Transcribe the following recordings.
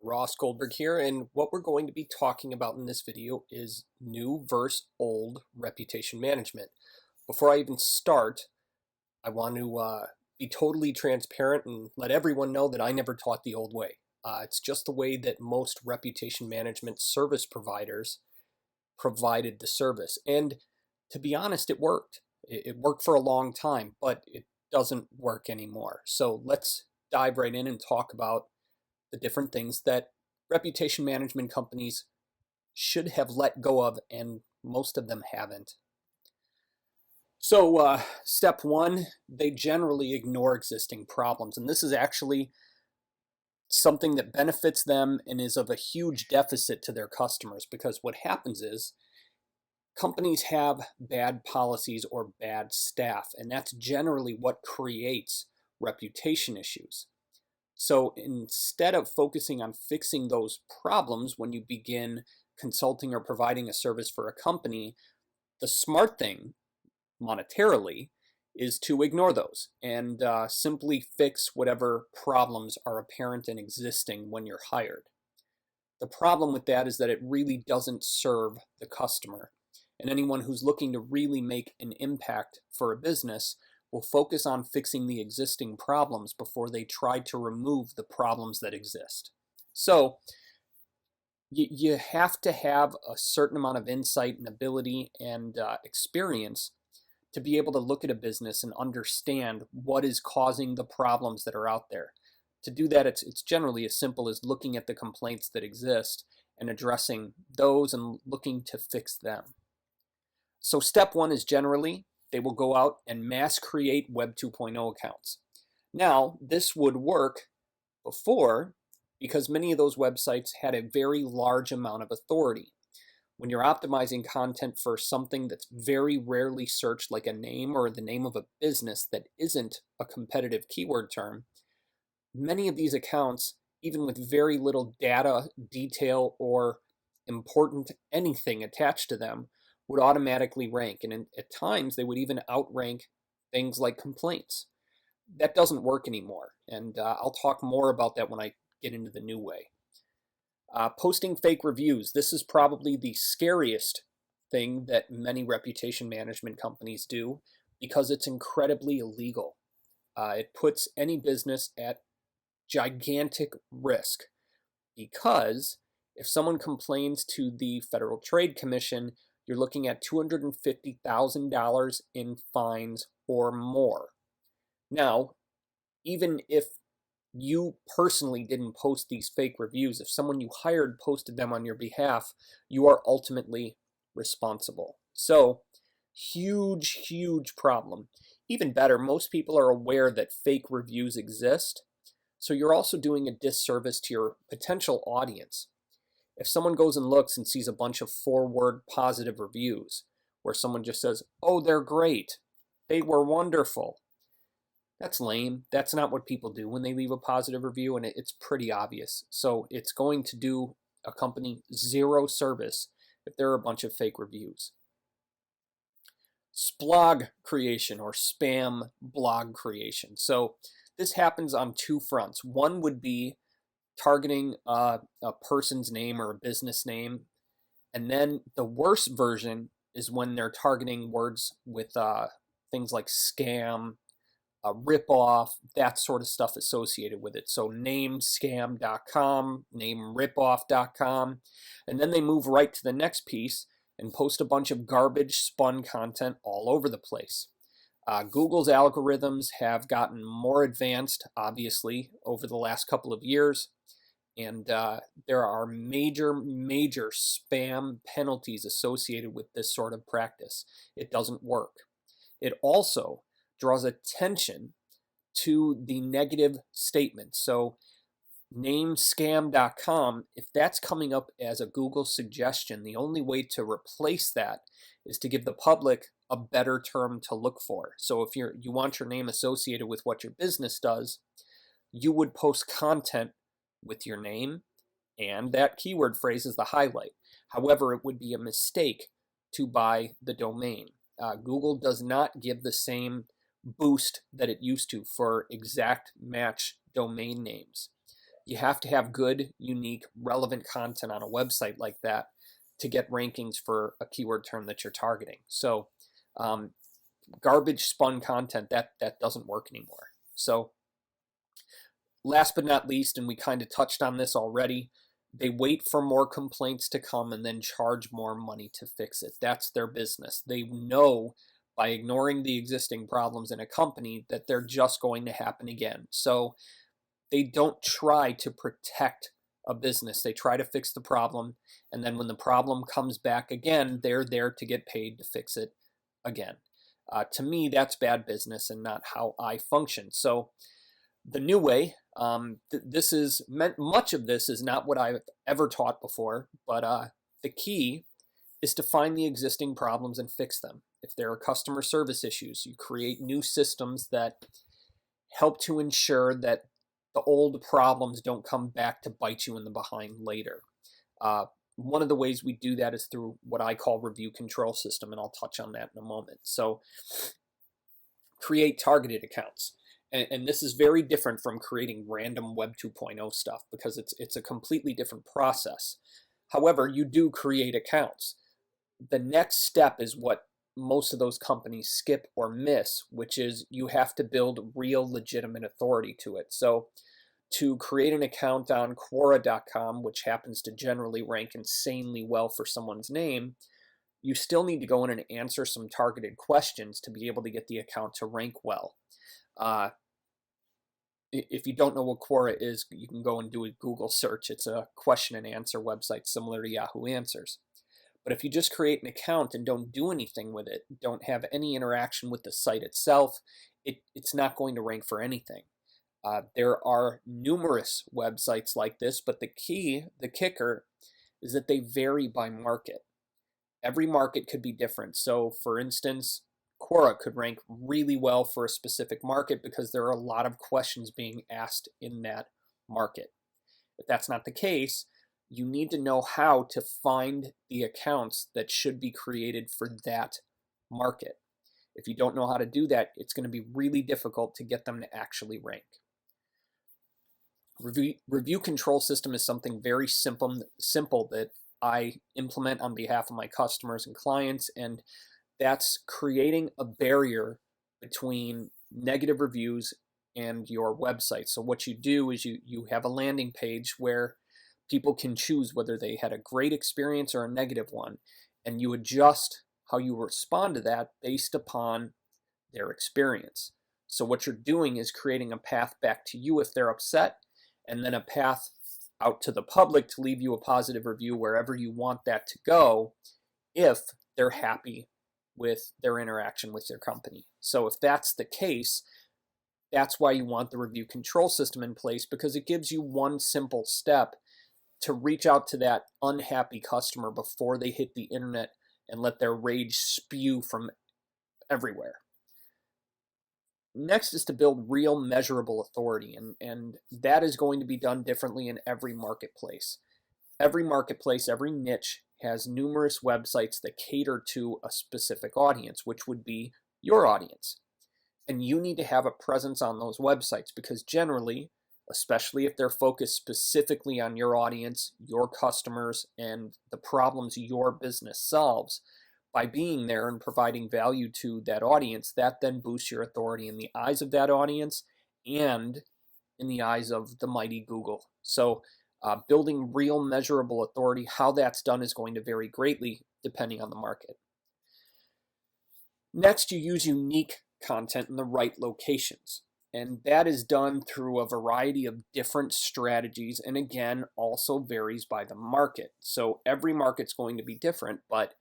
Ross Goldberg here, and what we're going to be talking about in this video is new versus old reputation management. Before I even start, I want to be totally transparent and let everyone know that I never taught the old way. It's just the way that most reputation management service providers provided the service. And to be honest, it worked. It worked for a long time, but it doesn't work anymore. So let's dive right in and talk about the different things that reputation management companies should have let go of, and most of them haven't. So step one, they generally ignore existing problems, and this is actually something that benefits them and is of a huge deficit to their customers, because what happens is companies have bad policies or bad staff, and that's generally what creates reputation issues. So instead of focusing on fixing those problems when you begin consulting or providing a service for a company, the smart thing monetarily is to ignore those and simply fix whatever problems are apparent and existing when you're hired. The problem with that is that it really doesn't serve the customer. And anyone who's looking to really make an impact for a business will focus on fixing the existing problems before they try to remove the problems that exist. So you have to have a certain amount of insight and ability and experience to be able to look at a business and understand what is causing the problems that are out there. To do that, it's generally as simple as looking at the complaints that exist and addressing those and looking to fix them. So step one is generally they will go out and mass create Web 2.0 accounts. Now, this would work before because many of those websites had a very large amount of authority. When you're optimizing content for something that's very rarely searched, like a name or the name of a business that isn't a competitive keyword term, many of these accounts, even with very little data, detail, or important anything attached to them, would automatically rank, and at times they would even outrank things like complaints. That doesn't work anymore, and I'll talk more about that when I get into the new way. Posting fake reviews. This is probably the scariest thing that many reputation management companies do because it's incredibly illegal. It puts any business at gigantic risk because if someone complains to the Federal Trade Commission, you're looking at $250,000 in fines or more. Now, even if you personally didn't post these fake reviews, if someone you hired posted them on your behalf, you are ultimately responsible. So, huge problem. Even better, most people are aware that fake reviews exist, so you're also doing a disservice to your potential audience. If someone goes and looks and sees a bunch of 4-word positive reviews where someone just says, "Oh, they're great, they were wonderful," that's lame. That's not what people do when they leave a positive review, and it's pretty obvious. So it's going to do a company zero service if there are a bunch of fake reviews. Splog creation or spam blog creation. So this happens on two fronts. One would be targeting a person's name or a business name. And then the worst version is when they're targeting words with things like scam, ripoff, that sort of stuff associated with it. So namescam.com, nameripoff.com, and then they move right to the next piece and post a bunch of garbage spun content all over the place. Google's algorithms have gotten more advanced, obviously, over the last couple of years. And there are major spam penalties associated with this sort of practice. It doesn't work. It also draws attention to the negative statement. So namescam.com, if that's coming up as a Google suggestion, the only way to replace that is to give the public a better term to look for. So if you want your name associated with what your business does, you would post content with your name, and that keyword phrase is the highlight. However, it would be a mistake to buy the domain. Google does not give the same boost that it used to for exact match domain names. You have to have good, unique, relevant content on a website like that to get rankings for a keyword term that you're targeting. So garbage spun content, that doesn't work anymore. So last but not least, and we kind of touched on this already, they wait for more complaints to come and then charge more money to fix it. That's their business. They know by ignoring the existing problems in a company that they're just going to happen again. So they don't try to protect a business. They try to fix the problem, and then when the problem comes back again, they're there to get paid to fix it again. To me, that's bad business and not how I function. So the new way, this is much of this is not what I've ever taught before, but the key is to find the existing problems and fix them. If there are customer service issues, you create new systems that help to ensure that the old problems don't come back to bite you in the behind later. One of the ways we do that is through what I call review control system, and I'll touch on that in a moment. So create targeted accounts. And this is very different from creating random Web 2.0 stuff because it's a completely different process. However, you do create accounts. The next step is what most of those companies skip or miss, which is you have to build real legitimate authority to it. So to create an account on Quora.com, which happens to generally rank insanely well for someone's name, you still need to go in and answer some targeted questions to be able to get the account to rank well. If you don't know what Quora is, you can go and do a Google search. It's a question and answer website similar to Yahoo Answers. But if you just create an account and don't do anything with it, don't have any interaction with the site itself, it's not going to rank for anything. There are numerous websites like this, but the kicker, is that they vary by market. Every market could be different. So for instance, Quora could rank really well for a specific market because there are a lot of questions being asked in that market. If that's not the case, you need to know how to find the accounts that should be created for that market. If you don't know how to do that, it's going to be really difficult to get them to actually rank. Review control system is something very simple that I implement on behalf of my customers and clients, and that's creating a barrier between negative reviews and your website. So what you do is you have a landing page where people can choose whether they had a great experience or a negative one, and you adjust how you respond to that based upon their experience. So what you're doing is creating a path back to you if they're upset, and then a path out to the public to leave you a positive review wherever you want that to go if they're happy with their interaction with your company. So if that's the case, that's why you want the review control system in place, because it gives you one simple step to reach out to that unhappy customer before they hit the internet and let their rage spew from everywhere. Next is to build real measurable authority, and that is going to be done differently in every marketplace. Every marketplace, every niche has numerous websites that cater to a specific audience, which would be your audience. And you need to have a presence on those websites because generally, especially if they're focused specifically on your audience, your customers, and the problems your business solves, by being there and providing value to that audience, that then boosts your authority in the eyes of that audience and in the eyes of the mighty Google. So building real measurable authority, how that's done is going to vary greatly depending on the market. Next, you use unique content in the right locations. And that is done through a variety of different strategies, and again, also varies by the market. So every market's going to be different, but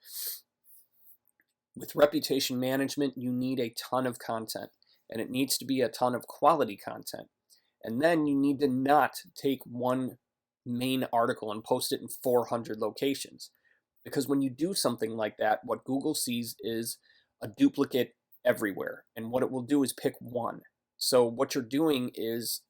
with reputation management, you need a ton of content, and it needs to be a ton of quality content. And then you need to not take one main article and post it in 400 locations. Because when you do something like that, what Google sees is a duplicate everywhere. And what it will do is pick one. So what you're doing is,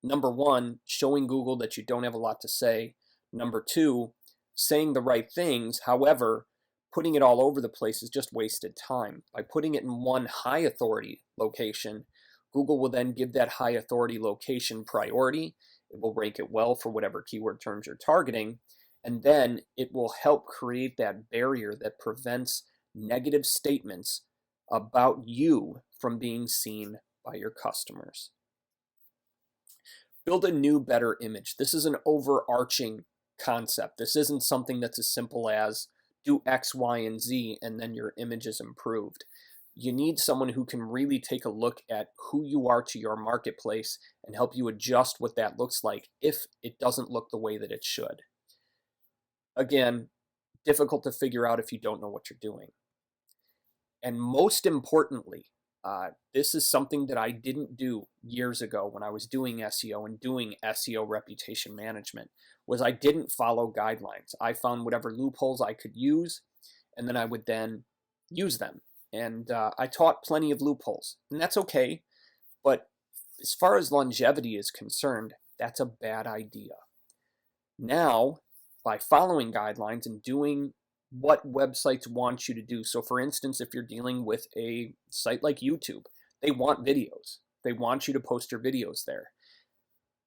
number one, showing Google that you don't have a lot to say. Number two, saying the right things. However, putting it all over the place is just wasted time. By putting it in one high authority location, Google will then give that high authority location priority, It will rank it well for whatever keyword terms you're targeting, and then it will help create that barrier that prevents negative statements about you from being seen by your customers. Build a new, better image. This is an overarching concept. This isn't something that's as simple as do X, Y, and Z and then your image is improved. You need someone who can really take a look at who you are to your marketplace and help you adjust what that looks like if it doesn't look the way that it should. Again, difficult to figure out if you don't know what you're doing. And most importantly, this is something that I didn't do years ago when I was doing SEO and doing SEO reputation management, was I didn't follow guidelines. I found whatever loopholes I could use, and then I would then use them. And I taught plenty of loopholes, and that's okay. But as far as longevity is concerned, that's a bad idea. Now, by following guidelines and doing what websites want you to do. So for instance, if you're dealing with a site like YouTube, they want videos. They want you to post your videos there.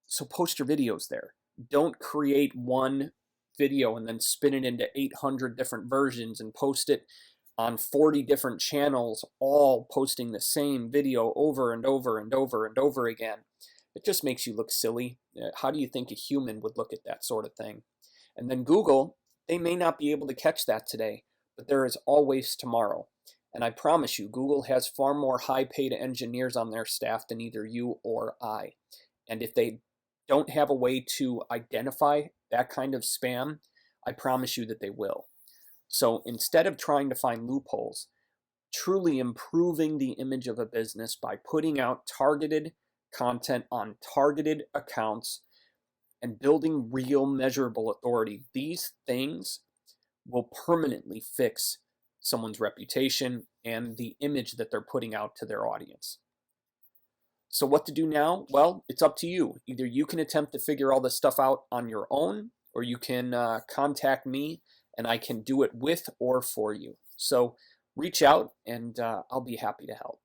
So post your videos there. Don't create one video and then spin it into 800 different versions and post it on 40 different channels, all posting the same video over and over and over and over again. It just makes you look silly. How do you think a human would look at that sort of thing? And then Google, they may not be able to catch that today, but there is always tomorrow. And I promise you, Google has far more high-paid engineers on their staff than either you or I. And if they don't have a way to identify that kind of spam, I promise you that they will. So instead of trying to find loopholes, truly improving the image of a business by putting out targeted content on targeted accounts and building real measurable authority, these things will permanently fix someone's reputation and the image that they're putting out to their audience. So what to do now? Well, it's up to you. Either you can attempt to figure all this stuff out on your own, or you can contact me and I can do it with or for you. So reach out and I'll be happy to help.